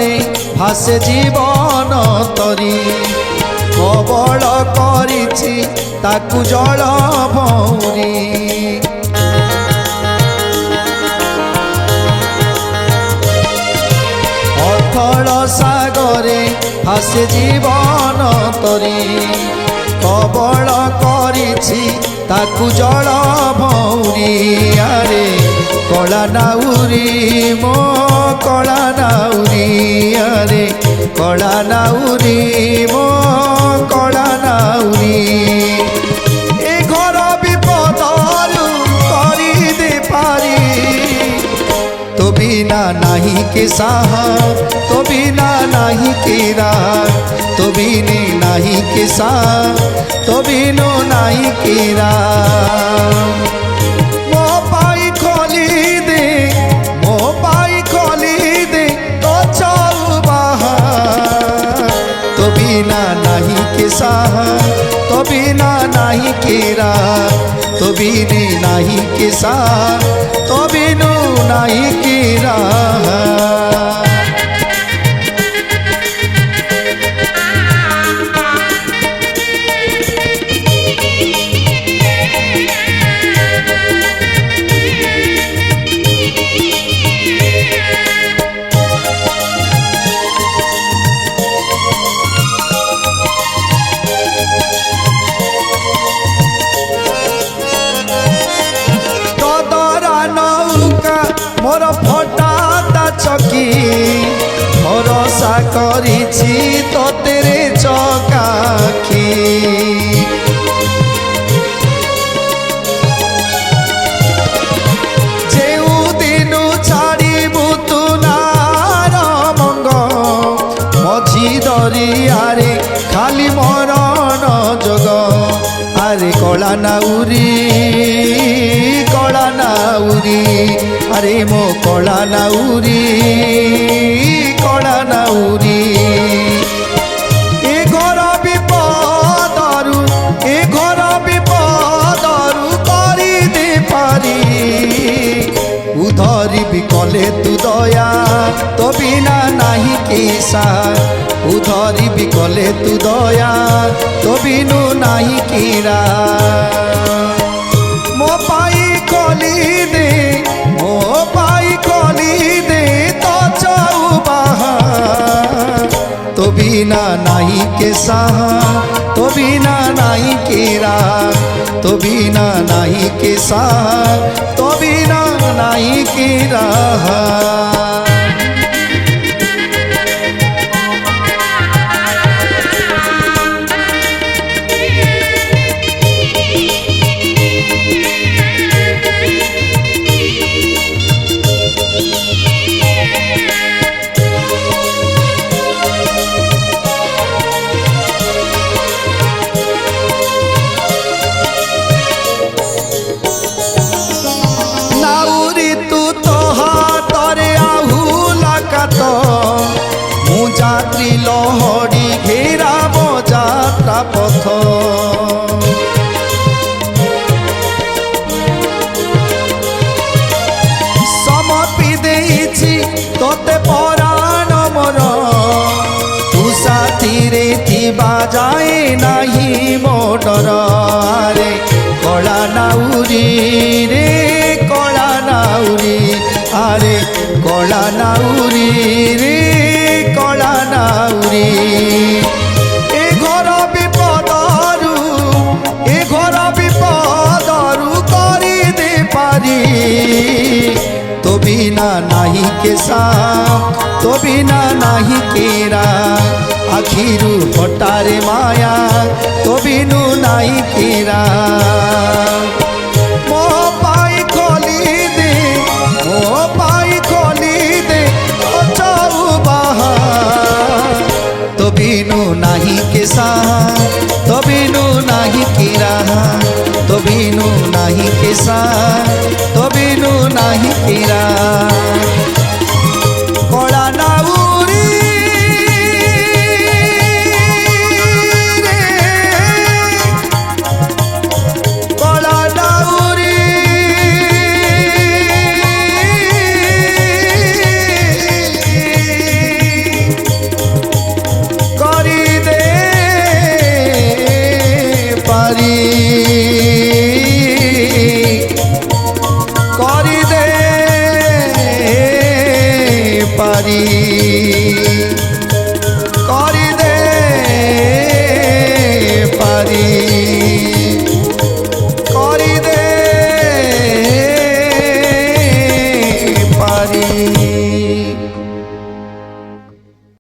সাগরে ভাসে জীবন তরি কবল করিছি তাকু জল ভৌরি অথল সাগরে ভাসে জীবন তরি কবল করিছি তাকু জল ভৌরি আরে কলা নাউরি মো কলা নাউরি আরে কলা নাউরি মো কলা নাউরি এ ঘর বিপদরু করি দে পারি তো বিনা নাহি কে সাহা তো বিনা নাহি কে রাহ তো বিনে নাহি কে সাহা তো বিনো নাহি কে রাহ মো পাই খলি দে মো পাই খলি দে তো চৌবাহা তো বিনা নাহি কে সাহা তো বিনা নাহি কে রাহ তো বিনে নাহি কে সাহা তো বিনো নাহি কে রাহ মোর ফটাতা চকি ভরসা করিছি তোতে রে চকাখি যেউ দিনু ছাড়িবু তু নার মঙ্গ মঝি দরিয়ারে খালি মরণ যোগ আরে কলা নাউরি কলা নাউরি আরে মো কলা নাউরি কলা নাউরি এ ঘর বিপদরু এ ঘর বিপদরু করি দে পারি উধরিবি কলে তু দয়া তো বিনা নাহি কেসা উধরিবি কলে তু দয়া তো বিনু নাহি কিরা মো পাই কলি দে মো পাই কলি দে তো চৌবাহা তো বিনা নাহি কে সাহা তো বিনা নাহি কেরা তো বিনা নাহি কে সাহা তো বিনা নাহি কেরা যাত্রী লহড়ি ঘেরাব যাত্রা পথ সমর্পি দেইছি তোতে পরাণ মোর তু সাথীরে থিবা যায় নাহি মোডর রে কলা নাউরি রে কলা নাউরি আরে কলা নাউরি রে কলা নাউরি এ ঘর বিপদরু এ ঘর বিপদরু করি দে পারি তো বিনা নাহি কে সাহ তো বিনা নাহি কেরা আখিরু ফটারে মায়া তো বিনু নাহি কেরা মো পাই খলি দে মো পাই খলি দে তো চৌবাহা তো বিনু নাহি কে সাহা তো বিনু নাহি কেরা তো বিনু নাহি কে সাহা তো বিনু নাহি কেরা কলা নাউরি রে কলা করিতে পারি করিতে পারি।